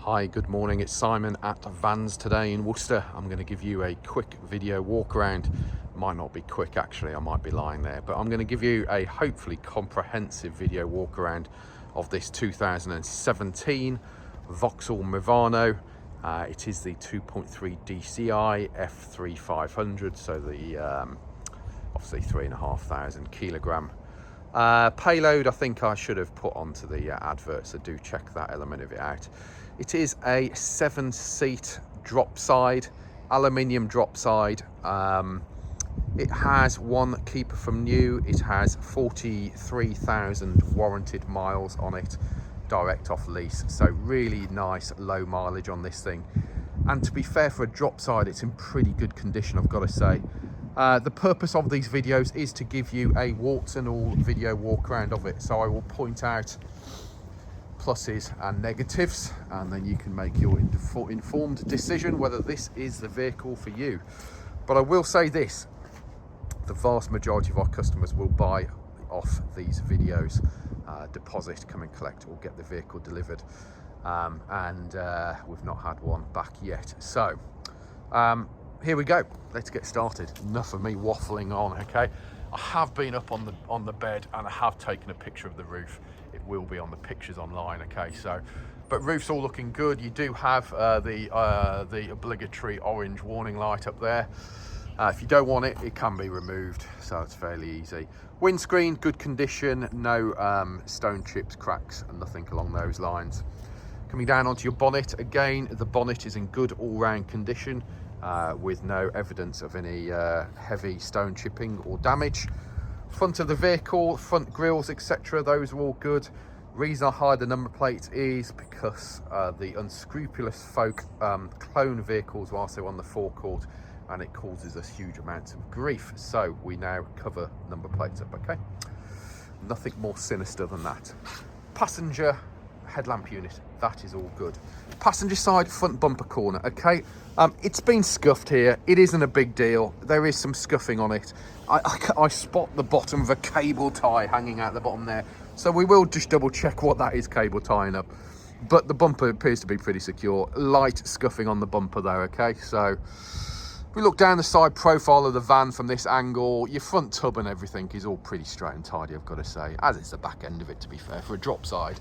Hi, good morning. It's Simon at Vans today in Worcester. I'm going to give you a quick video walk around. Might not be quick actually, I might be lying there, but I'm going to give you a hopefully comprehensive video walk around of this 2017 Vauxhall Movano. It is the 2.3 DCI F3500, so the obviously 3,500 kilogram payload. I think I should have put onto the advert, so do check that element of it out. It is a 7-seat Dropside, aluminium Dropside. It has one keeper from new. It has 43,000 warranted miles on it, direct off lease. So really nice low mileage on this thing. And to be fair, for a Dropside, it's in pretty good condition, I've got to say. The purpose of these videos is to give you a warts and all video walk around of it. So I will point out pluses and negatives, and then you can make your informed decision whether this is the vehicle for you. But I will say this, the vast majority of our customers will buy off these videos, deposit, come and collect, or get the vehicle delivered, and we've not had one back yet. So here we go, let's get started. Enough of me waffling on, okay? I have been up on the bed and I have taken a picture of the roof. It will be on the pictures online, okay? So, but roof's all looking good. You do have the obligatory orange warning light up there. If you don't want it, it can be removed, so it's fairly easy. Windscreen, good condition, no stone chips, cracks, and nothing along those lines. Coming down onto your bonnet, again, the bonnet is in good all-round condition, with no evidence of any heavy stone chipping or damage. Front of the vehicle, front grills, etc., those are all good. Reason I hide the number plates is because the unscrupulous folk clone vehicles whilst they're on the forecourt, and it causes us huge amounts of grief. So we now cover number plates up, okay? Nothing more sinister than that. Passenger headlamp unit, that is all good. Passenger side front bumper corner, okay? It's been scuffed here. It isn't a big deal. There is some scuffing on it. I spot the bottom of a cable tie hanging out the bottom there, so we will just double check what that is cable tying up. But the bumper appears to be pretty secure. Light scuffing on the bumper there, okay? So if we look down the side profile of the van from this angle, your front tub and everything is all pretty straight and tidy, I've got to say, as is the back end of it, to be fair. For a drop side,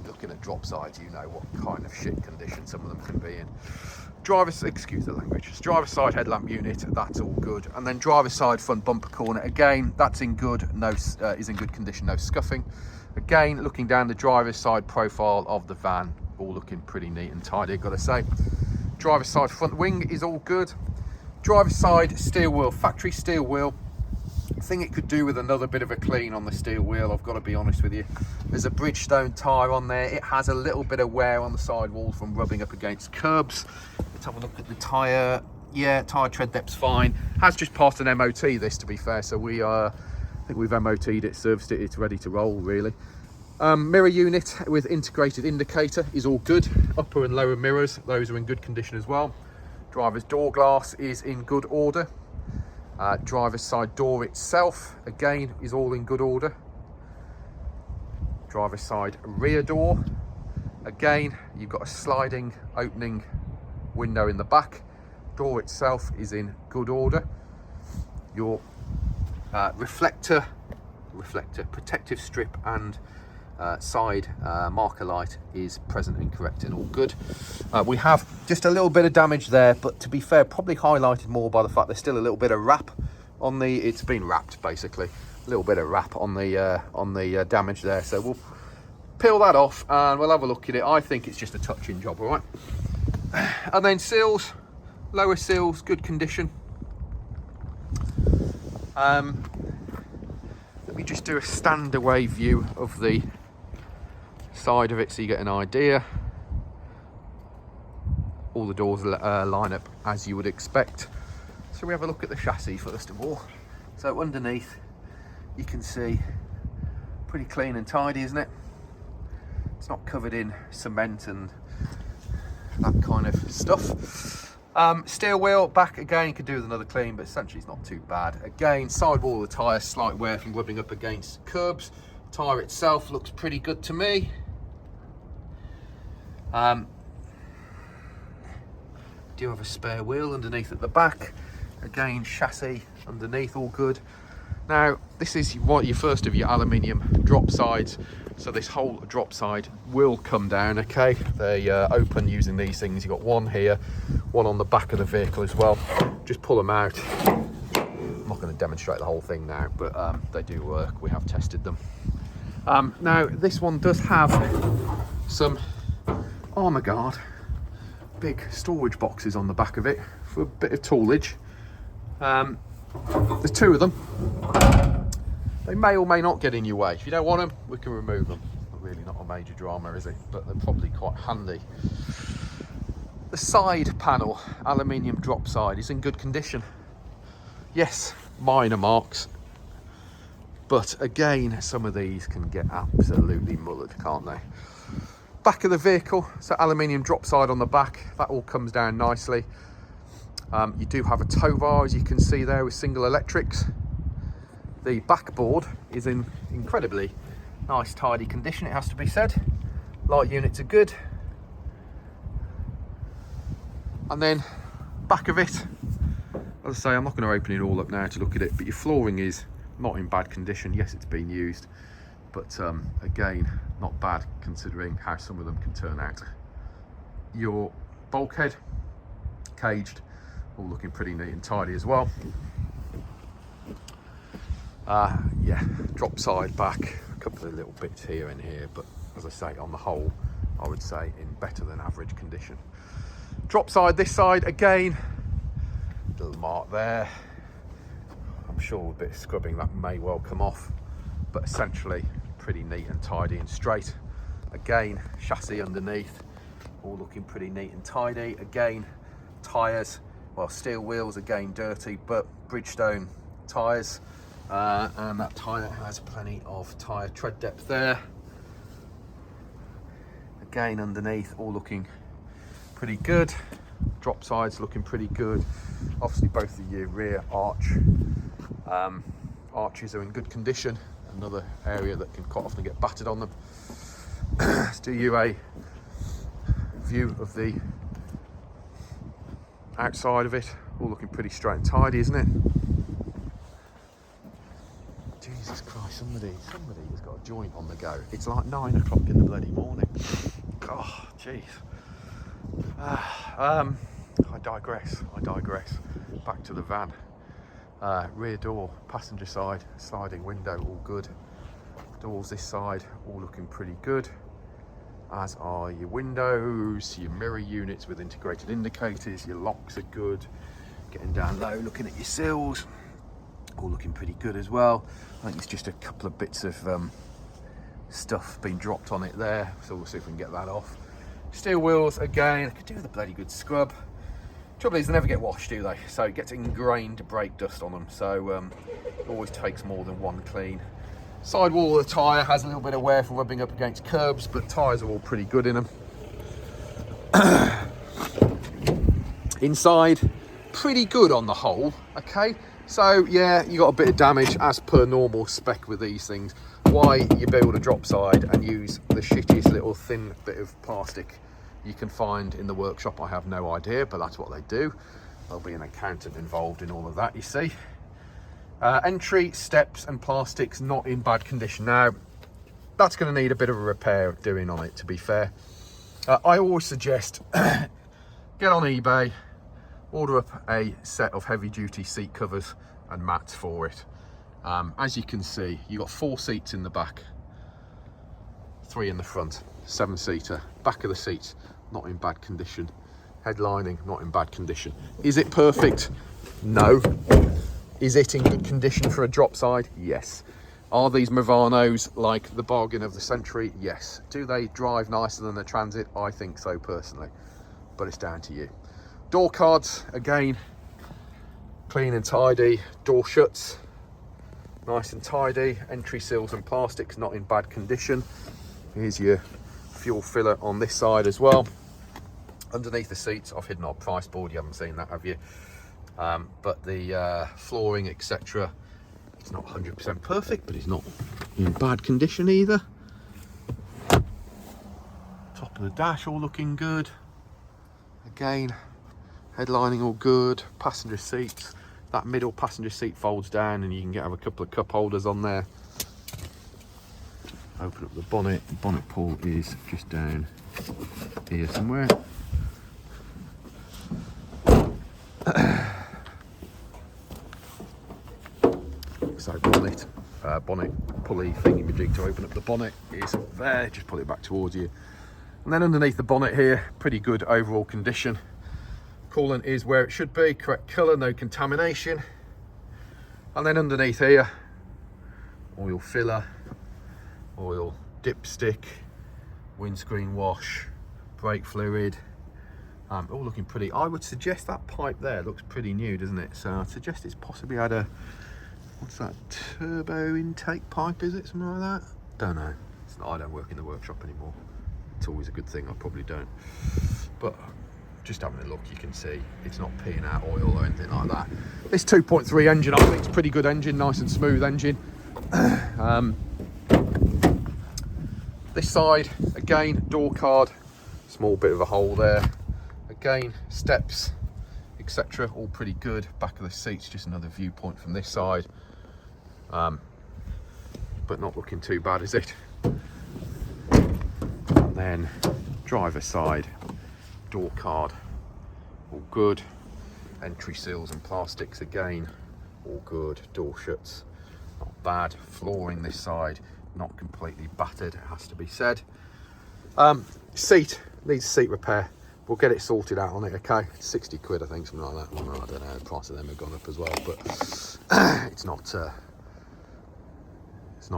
looking at drop sides, you know what kind of shit condition some of them can be in. Excuse the language, driver's side headlamp unit, that's all good. And then driver's side front bumper corner, again, that's in good, is in good condition, no scuffing. Again, looking down the driver's side profile of the van, all looking pretty neat and tidy, I've got to say. Driver's side front wing is all good. Driver's side steel wheel, factory steel wheel. I think it could do with another bit of a clean on the steel wheel, I've got to be honest with you. There's a Bridgestone tyre on there. It has a little bit of wear on the sidewall from rubbing up against curbs. Let's have a look at the tyre. Yeah, tyre tread depth's fine. Has just passed an MOT, this, to be fair, so I think we've MOT'd it, serviced it, it's ready to roll really. Mirror unit with integrated indicator is all good. Upper and lower mirrors, those are in good condition as well. Driver's door glass is in good order. Driver's side door itself, again, is all in good order. Driver's side rear door, again, you've got a sliding opening window in the back. Door itself is in good order. Your reflector, protective strip and side marker light is present and correct and all good. We have just a little bit of damage there, but to be fair, probably highlighted more by the fact there's still a little bit of wrap on the, it's been wrapped basically, a little bit of wrap on the damage there. So we'll peel that off and we'll have a look at it. I think it's just a touch-in job, all right? And then seals, lower seals, good condition. Let me just do a stand away view of the side of it so you get an idea. All the doors line up as you would expect. So we have a look at the chassis first of all. So underneath you can see pretty clean and tidy, isn't it? It's not covered in cement and that kind of stuff. Steel wheel back, again, you could do with another clean, but essentially it's not too bad. Again, sidewall of the tyre, slight wear from rubbing up against curbs. Tyre itself looks pretty good to me. Do have a spare wheel underneath at the back. Again, chassis underneath, all good. Now, this is what your first of your aluminium drop sides. So this whole drop side will come down, okay? They open using these things. You've got one here, one on the back of the vehicle as well. Just pull them out. I'm not going to demonstrate the whole thing now, but they do work. We have tested them. Now, this one does have some armour guard, big storage boxes on the back of it for a bit of toolage. There's two of them. They may or may not get in your way. If you don't want them, we can remove them. Really not a major drama, is it? But they're probably quite handy. The side panel, aluminium drop side, is in good condition. Yes, minor marks. But again, some of these can get absolutely mullered, can't they? Back of the vehicle, so aluminium drop side on the back. That all comes down nicely. You do have a tow bar, as you can see there, with single electrics. The backboard is in incredibly nice, tidy condition, it has to be said. Light units are good. And then back of it, as I say, I'm not going to open it all up now to look at it, but your flooring is not in bad condition. Yes, it's been used, but again, not bad considering how some of them can turn out. Your bulkhead, caged, all looking pretty neat and tidy as well. Yeah, drop side back, a couple of little bits here and here, but as I say, on the whole, I would say in better than average condition. Drop side, this side, again, little mark there. I'm sure with a bit of scrubbing that may well come off, but essentially pretty neat and tidy and straight. Again, chassis underneath, all looking pretty neat and tidy. Again, tyres, well, steel wheels, again dirty, but Bridgestone tyres. And that tyre has plenty of tyre tread depth there. Again, underneath, all looking pretty good. Drop sides looking pretty good. Obviously, both of your rear arches are in good condition. Another area that can quite often get battered on them. Let's do you a view of the outside of it. All looking pretty straight and tidy, isn't it? Jesus Christ, somebody has got a joint on the go. It's like 9 o'clock in the bloody morning. God, jeez. I digress. Back to the van. Rear door, passenger side, sliding window, all good. Doors this side, all looking pretty good. As are your windows, your mirror units with integrated indicators, your locks are good. Getting down low, looking at your sills, all looking pretty good as well. I think it's just a couple of bits of stuff being dropped on it there, so we'll see if we can get that off. Steel wheels, again, I could do with a bloody good scrub. Trouble is, they never get washed, do they? So it gets ingrained brake dust on them, so it always takes more than one clean. Sidewall of the tyre has a little bit of wear from rubbing up against curbs, but tyres are all pretty good in them. Inside, pretty good on the whole, okay? So yeah, you got a bit of damage as per normal spec with these things. Why you build a drop side and use the shittiest little thin bit of plastic you can find in the workshop, I have no idea, but that's what they do. There'll be an accountant involved in all of that, you see. Entry, steps and plastics not in bad condition. Now, that's going to need a bit of a repair doing on it, to be fair. I always suggest get on eBay, order up a set of heavy duty seat covers and mats for it. As you can see, you've got 4 seats in the back, 3 in the front, 7-seater. Back of the seats, not in bad condition. Headlining, not in bad condition. Is it perfect? No. Is it in good condition for a drop side? Yes. Are these Movanos like the bargain of the century? Yes. Do they drive nicer than the Transit? I think so personally, but it's down to you. Door cards, again, clean and tidy. Door shuts, nice and tidy. Entry seals and plastics, not in bad condition. Here's your fuel filler on this side as well. Underneath the seats, I've hidden our price board. You haven't seen that, have you? But the flooring, etc., it's not 100% perfect, but it's not in bad condition either. Top of the dash all looking good. Again, headlining all good. Passenger seats, that middle passenger seat folds down and you can have a couple of cup holders on there. Open up the bonnet. The bonnet pull is just down here somewhere. So bonnet pulley thingy-majig to open up the bonnet is there. Just pull it back towards you. And then underneath the bonnet here, pretty good overall condition. Coolant is where it should be, correct colour, no contamination. And then underneath here, oil filler, oil dipstick, windscreen wash, brake fluid, all looking pretty. I would suggest that pipe there looks pretty new, doesn't it? So I'd suggest it's possibly had a, what's that, turbo intake pipe, is it? Something like that? Don't know. It's not, I don't work in the workshop anymore. It's always a good thing, I probably don't. But just having a look, you can see it's not peeing out oil or anything like that. This 2.3 engine, I think it's a pretty good engine, nice and smooth engine. This side, again, door card, small bit of a hole there. Again, steps, etc. All pretty good. Back of the seats, just another viewpoint from this side. But not looking too bad, is it? And then driver side, door card, all good. Entry seals and plastics again, all good. Door shuts, not bad. Flooring this side, not completely battered, it has to be said. Seat needs seat repair. We'll get it sorted out on it, okay? 60 quid, I think, something like that. Well, I don't know, the price of them have gone up as well, but it's not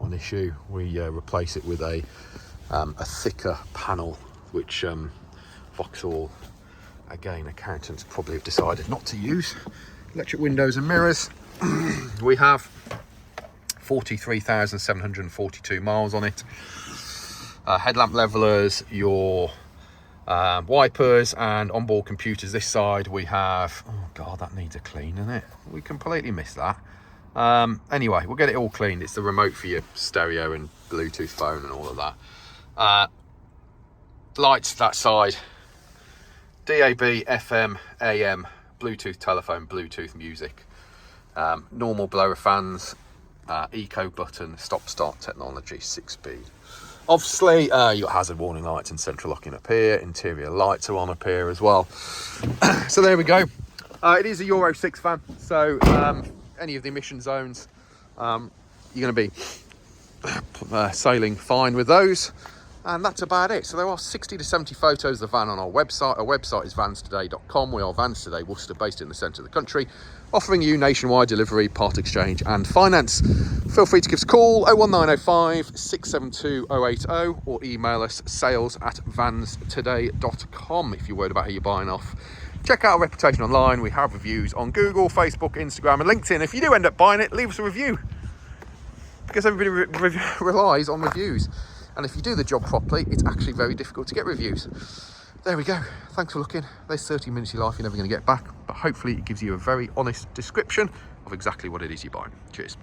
an issue. We replace it with a thicker panel, which Vauxhall, again, accountants probably have decided not to use. Electric windows and mirrors. We have 43,742 miles on it. Headlamp levelers, your wipers and onboard computers this side. We have, oh god, that needs a clean, doesn't it? We completely missed that. Anyway, we'll get it all cleaned. It's the remote for your stereo and Bluetooth phone and all of that. Lights that side, DAB, FM, AM, Bluetooth telephone, Bluetooth music, normal blower fans, eco button, stop start technology, 6-speed. Obviously, you've got hazard warning lights and central locking up here. Interior lights are on up here as well. So there we go. It is a Euro 6 van, so any of the emission zones, you're going to be sailing fine with those. And that's about it. So there are 60 to 70 photos of the van on our website. Our website is vanstoday.com. We are Vans Today Worcester, based in the centre of the country, offering you nationwide delivery, part exchange and finance. Feel free to give us a call, 01905 672 080, or email us sales@vanstoday.com if you're worried about who you're buying off. Check out our reputation online. We have reviews on Google, Facebook, Instagram and LinkedIn. If you do end up buying it, leave us a review, because everybody relies on reviews. And if you do the job properly, it's actually very difficult to get reviews. There we go. Thanks for looking. There's 30 minutes of your life you're never going to get back, but hopefully it gives you a very honest description of exactly what it is you're buying. Cheers.